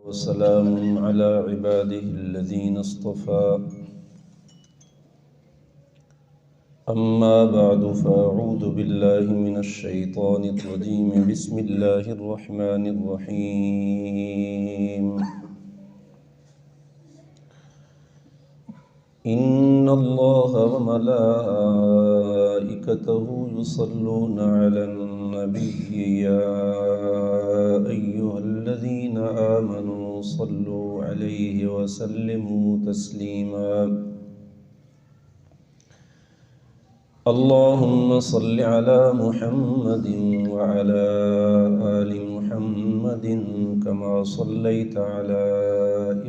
وسلام على عباده الذين اصطفى أما بعد فأعوذ بالله من الشيطان الرجيم بسم الله الرحمن الرحيم إن الله وملائكته يصلون على النبي يا أيها الذين آمنوا صلوا عليه وسلموا تسليما اللهم صل على محمد وعلى آل محمد كما صليت على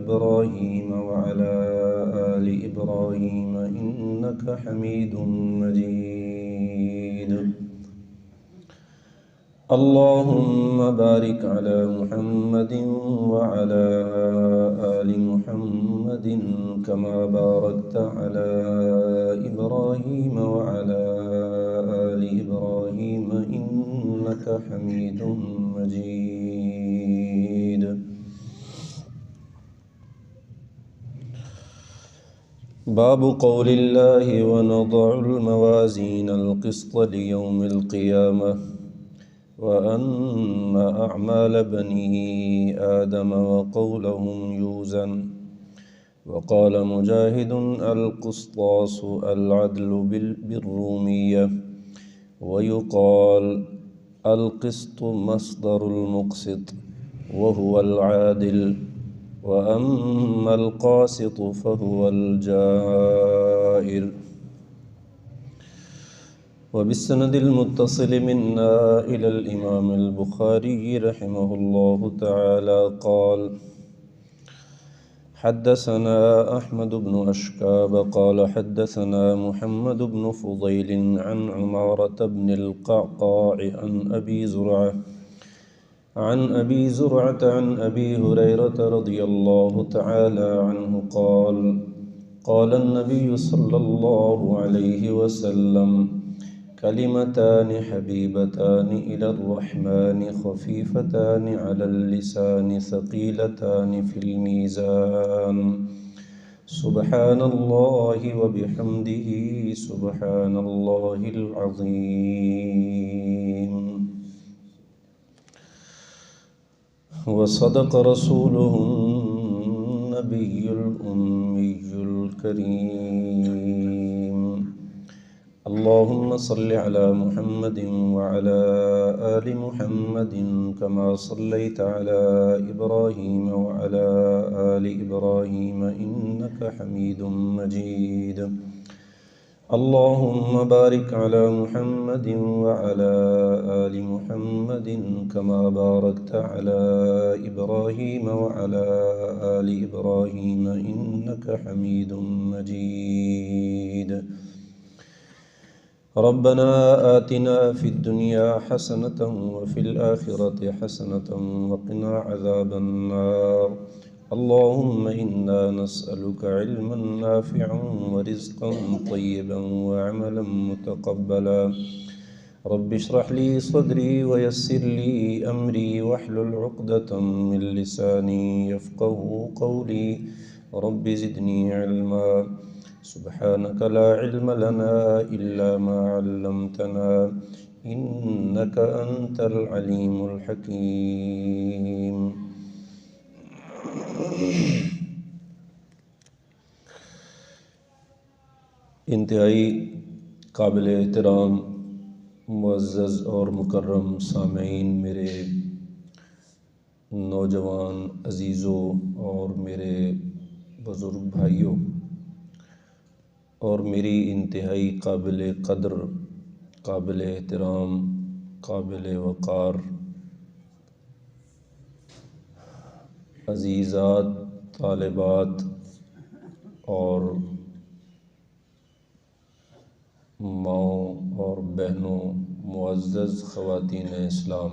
إبراهيم وعلى آل إبراهيم إنك حميد مجيد اللهم بارك على محمد وعلى آل محمد كما باركت على إبراهيم وعلى آل إبراهيم إنك حميد مجيد باب قول الله ونضع الموازين القسط ليوم القيامة وأن أعمال بني آدم وقولهم يوزن وقال مجاهد القسطاس العدل بالرومية ويقال القسط مصدر المقسط وهو العادل وأما القاسط فهو الجائر وبالسند المتصل منا إلى الإمام البخاري رحمه الله تعالى قال حدثنا أحمد بن أشكاب قال حدثنا محمد بن فضيل عن عمارة بن القعقاع عن أبي زرعة عن أبي هريرة رضي الله تعالى عنه قال قال النبي صلى الله عليه وسلم كلمتان حبيبتان إلى الرحمن خفيفتان على اللسان ثقيلتان في الميزان سبحان الله وبحمده سبحان الله العظيم وصدق رسوله النبي الأمي الكريم اللهم صل على محمد وعلى آل محمد كما صليت على إبراهيم وعلى آل إبراهيم إنك حميد مجيد اللهم بارك على محمد وعلى آل محمد كما باركت على إبراهيم وعلى آل إبراهيم إنك حميد مجيد ربنا آتنا في الدنيا حسنة وفي الآخرة حسنة وقنا عذاب النار اللهم إنا نسألك علما نافعا ورزقا طيبا وعملا متقبلا رب اشرح لي صدري ويسر لي أمري واحلل عقدة من لساني يفقه قولي رب زدني علما سبحانك لا علم لنا إلا ما علمتنا إنك أنت العليم الحكيم انتہائی قابل احترام معزز اور مکرم سامعین، میرے نوجوان عزیزوں اور میرے بزرگ بھائیوں اور میری انتہائی قابل قدر، قابل احترام، قابل وقار عزیزات، طالبات اور ماؤں اور بہنوں، معزز خواتین اسلام،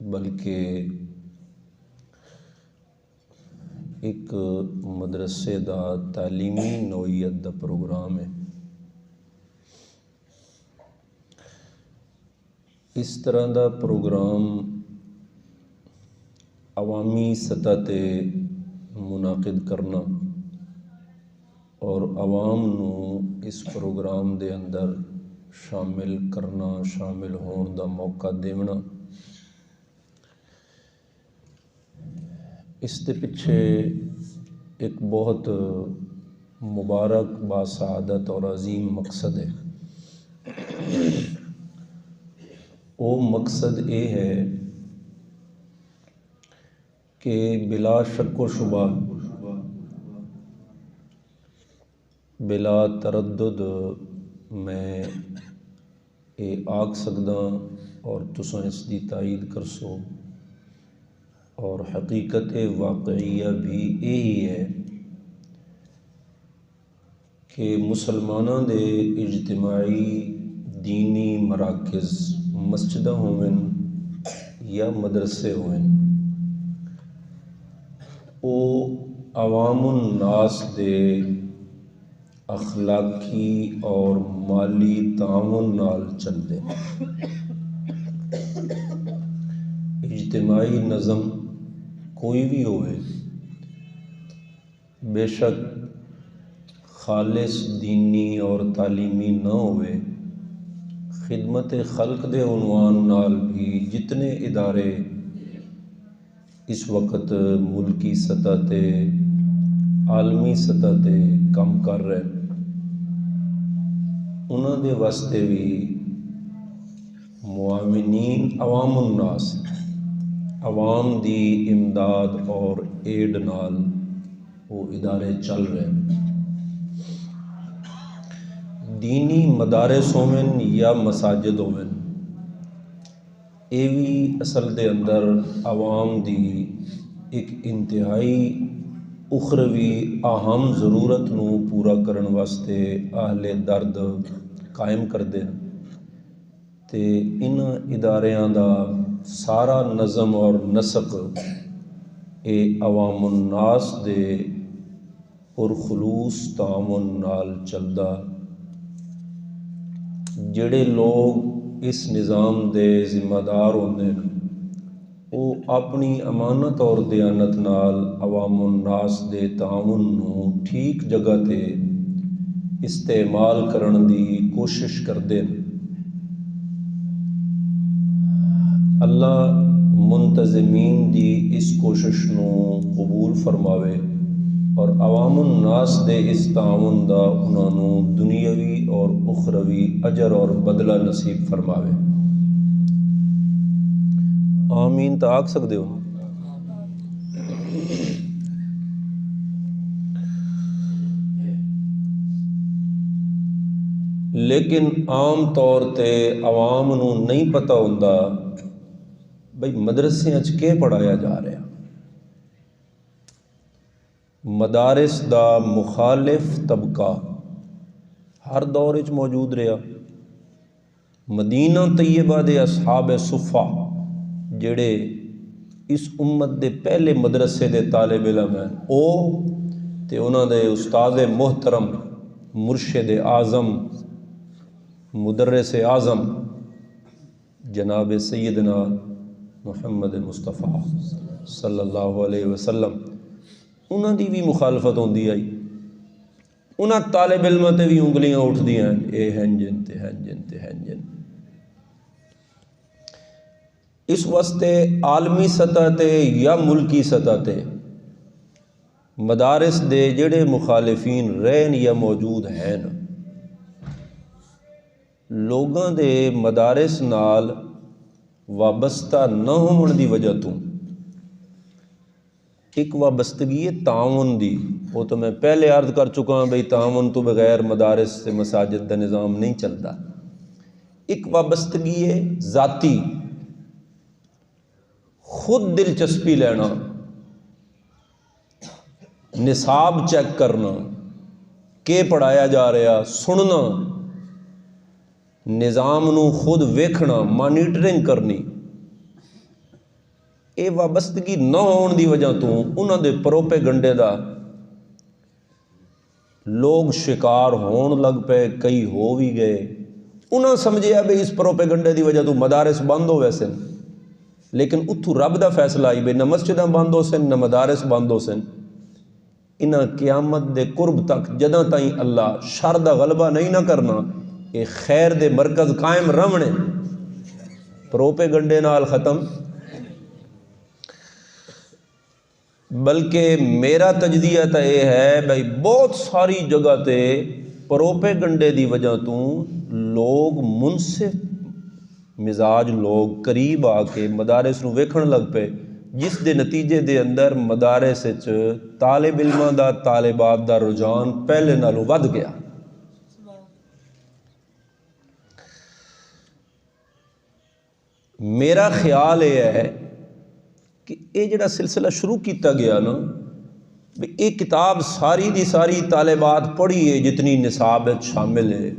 بلکہ ایک مدرسے دا تعلیمی نوعیت دا پروگرام ہے۔ اس طرح دا پروگرام عوامی سطح تے منعقد کرنا اور عوام نو اس پروگرام دے اندر شامل کرنا، شامل ہون دا موقع دینا، اس دے پیچھے ایک بہت مبارک، باسعادت اور عظیم مقصد ہے۔ وہ مقصد یہ ہے کہ بلا شک و شبہ، بلا تردد میں یہ آکھ سکدا اور تساں اس دی تائید کرسو، اور حقیقت واقعیہ بھی یہی ہے کہ مسلمانوں دے اجتماعی دینی مراکز، مسجداں ہوئن یا مدرسے ہوئن، وہ عوام الناس دے اخلاقی اور مالی تعاون نال چلدے۔ اجتماعی نظم کوئی بھی ہوئے، بے شک خالص دینی اور تعلیمی نہ ہوئے، خدمت خلق دے عنوان نال بھی جتنے ادارے اس وقت ملکی سطح تے، عالمی سطح تے کام کر رہے ہیں، انہاں دے واسطے بھی معاونین عوام الناس، عوام دی امداد اور ایڈ نال وہ ادارے چل رہے ہیں۔ دینی مدارس ہوئن یا مساجد ہوئن، یہ بھی اصل دے اندر عوام دی ایک انتہائی اخروی اہم ضرورت نو پورا کرن واسطے اہل درد قائم کردے ہیں، تے ان اداریاں دا سارا نظم اور نسق اے عوام الناس دے پرخلوص تعاون نال چلدا۔ جڑے لوگ اس نظام دے ذمہ دار ہوندے ہیں، وہ اپنی امانت اور دیانت نال عوام الناس دے تعاون نو ٹھیک جگہ تے استعمال کرن دی کوشش کردے ہیں۔ اللہ منتظمین دی اس کوشش نو قبول فرماوے اور عوام الناس دے اس تعاون دا انہاں نو دنیاوی اور اخروی اجر اور بدلہ نصیب فرماوے۔ آمین تا آکھ سکدے ہو۔ لیکن عام طور تے عوام نو نہیں پتہ ہوندا بھئی مدرسے اچ کے پڑھایا جا رہا۔ مدارس دا مخالف طبقہ ہر دور وچ موجود رہا۔ مدینہ طیبہ دے اصحاب صفہ جڑے اس امت دے پہلے مدرسے دے طالب علم ہیں، او تے انہاں دے استاد محترم، مرشد اعظم، مدرس اعظم جناب سیدنا محمد مصطفیٰ صلی اللہ علیہ وسلم، انہاں دی بھی مخالفت ہوندی آئی۔ انہاں طالب علماں تے بھی انگلیاں اٹھ دیاں، اے ہن جن تے ہن جن تے ہن جن۔ اس واسطے عالمی سطح تے یا ملکی سطح تے مدارس دے جڑے مخالفین رہن یا موجود ہیں، لوگاں دے مدارس نال وابستہ نہ ہون دی وجہ تو ایک وابستگی تعاون دی، وہ تو میں پہلے عرض کر چکا ہوں بھئی تعاون تو بغیر مدارس سے مساجد دا نظام نہیں چلتا۔ ایک وابستگی ذاتی، خود دلچسپی لینا، نصاب چیک کرنا، کہ پڑھایا جا رہا، سننا، نظام نو خود ویکھنا، مانیٹرنگ کرنی، یہ وابستگی نہ ہون دی وجہ تو انہوں دے پروپیگنڈے دا لوگ شکار ہون لگ پے، کئی ہو بھی گئے۔ انہوں سمجھیا بھی اس پروپیگنڈے دی وجہ تو مدارس بند ہو ویسے، لیکن اتھو رب دا فیصلہ آئی بھی نہ مسجداں بند ہو سن نہ مدارس بند ہو سن۔ انہاں قیامت دے قرب تک جداں تائیں اللہ شر دا غلبہ نہیں نہ کرنا، یہ خیر دے مرکز قائم رہنے، پروپیگنڈے نال ختم۔ بلکہ میرا تجزیہ تو یہ ہے بھائی بہت ساری جگہ تے پروپیگنڈے دی وجہ تو لوگ منصف مزاج لوگ قریب آ کے مدارس نو ویکھن لگ پے، جس دے نتیجے دے اندر مدارس وچ طالب علماں دا طالبات دا رجحان پہلے نالوں ود گیا۔ میرا خیال یہ ہے کہ یہ جڑا سلسلہ شروع کیتا گیا نا، یہ کتاب ساری دی ساری طالبات پڑھی ہے جتنی نصاب شامل ہے،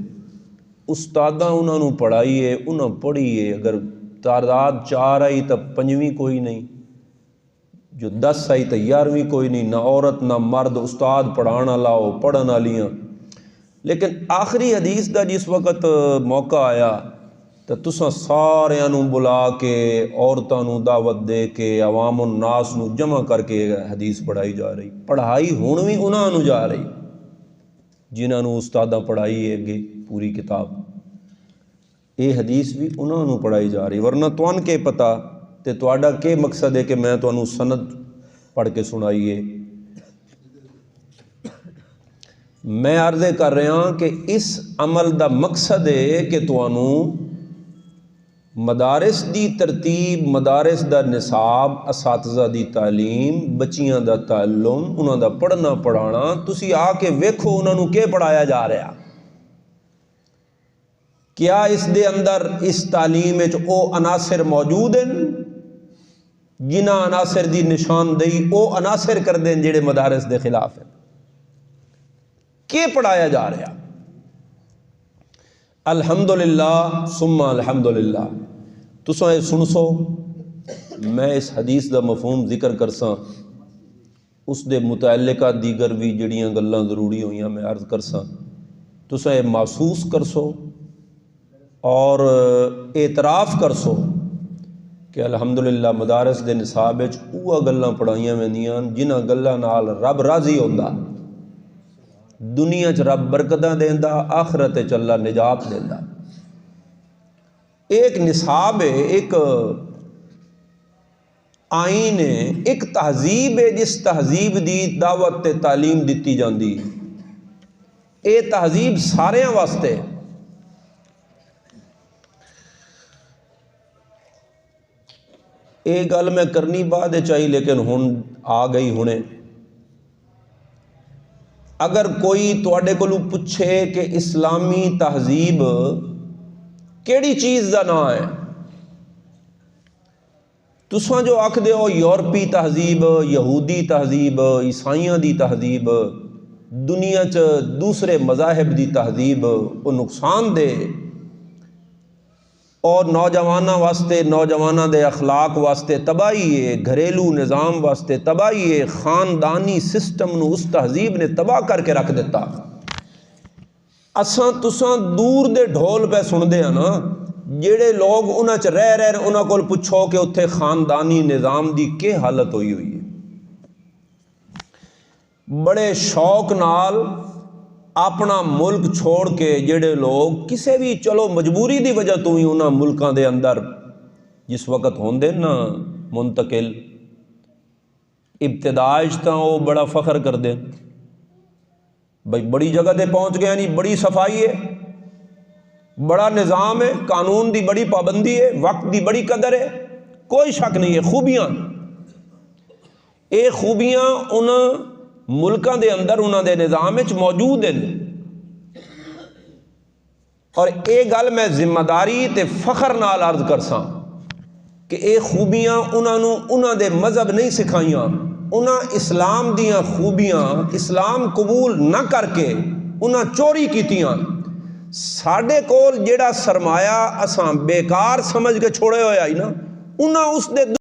استاداں انہوں نے پڑھائی ہے، انہوں پڑھی ہے، اگر تعداد 4 آئی تو 5ویں کوئی نہیں، جو 10 آئی تو 11ویں کوئی نہیں، نہ عورت نہ مرد، استاد پڑھانا لاؤ پڑھن والیاں۔ لیکن آخری حدیث دا جس وقت موقع آیا تو تساں ساریاں نوں بلا کے عورتاں نوں دعوت دے کے عوام الناس نوں جمع کر کے حدیث پڑھائی جا رہی، پڑھائی ہون بھی انہاں نوں جا رہی جنہاں نوں استاداں پڑھائی ہے اگے پوری کتاب، یہ حدیث بھی انہاں نوں پڑھائی جا رہی۔ ورنہ تون کے پتہ تے تواڈا کے مقصد ہے کہ میں تانوں سند پڑھ کے سنائیے؟ میں عرض کر رہا ہوں کہ اس عمل دا مقصد ہے کہ تانوں مدارس دی ترتیب، مدارس دا نصاب، اساتذہ دی تعلیم، بچیاں دا تعلم، انہاں دا پڑھنا پڑھانا، تسی آ کے ویکھو انہاں نوں کی پڑھایا جا رہا، کیا اس دے اندر اس تعلیم وچ او عناصر موجود ہیں جنہاں عناصر دی نشاندہی او عناصر کر دیں جڑے مدارس دے خلاف ہیں؟ کی پڑھایا جا رہا؟ الحمدللہ ثم الحمدللہ تساں یہ سن سو، میں اس حدیث دا مفہوم ذکر کرساں، اس دے متعلقہ دیگر بھی جڑیاں گلاں ضروری ہوئیاں میں عرض کرساں، تساں یہ محسوس کرسو اور اعتراف کرسو کہ الحمدللہ مدارس دے نصاب وچ اوہ گلاں پڑھائیاں ویندیاں جنہاں گلاں نال رب راضی ہوندا، دنیا چ رب برکتاں دیندا، آخرت چ اللہ نجات دیندا۔ ایک نصاب ہے، ایک آئین ہے، ایک تہذیب ہے جس تہذیب دی دعوت تے تعلیم دیتی جاندی، اے تہذیب سارے واسطے۔ یہ گل میں کرنی بعد چاہیے لیکن ہن آ گئی ہونے۔ اگر کوئی تواڈے کولوں پوچھے کہ اسلامی تہذیب کیڑی چیز دا نام ہے، تساں جو آکھ دے ہو یورپی تہذیب، یہودی تہذیب، عیسائیاں دی تہذیب، دنیا چ دوسرے مذاہب دی تہذیب، وہ نقصان دے اور نوجواناں واسطے، نوجواناں دے اخلاق واسطے تباہی ہے، گھریلو نظام واسطے تباہی ہے، خاندانی سسٹم نو اس تہذیب نے تباہ کر کے رکھ دیتا۔ اساں تساں دور دے ڈھول پہ سن دے ہیں نا، جڑے لوگ انہاں چ رہ انہاں کول پوچھو کہ اتھے خاندانی نظام دی کی حالت ہوئی ہے، بڑے شوق نال اپنا ملک چھوڑ کے جڑے لوگ کسے بھی چلو مجبوری دی وجہ تو ہی انہاں ملکاں دے اندر جس وقت ہوندے نا منتقل، ابتداج تاں وہ بڑا فخر کر دیں بھائی بڑی جگہ تے پہنچ گیا، نہیں بڑی صفائی ہے، بڑا نظام ہے، قانون دی بڑی پابندی ہے، وقت دی بڑی قدر ہے، کوئی شک نہیں ہے، خوبیاں اے خوبیاں انہاں ملکاں دے اندر انہاں دے نظام وچ موجود ہیں، اور اے گل میں ذمہ داری تے فخر نال عرض کرساں کہ اے خوبیاں انہاں دے مذہب نہیں سکھائیاں، انہاں اسلام دیاں خوبیاں اسلام قبول نہ کر کے انہاں چوری کیتیاں۔ ساڈے کول جیڑا سرمایہ اساں بیکار سمجھ کے چھوڑے ہویا ہی نا، انہاں اس دے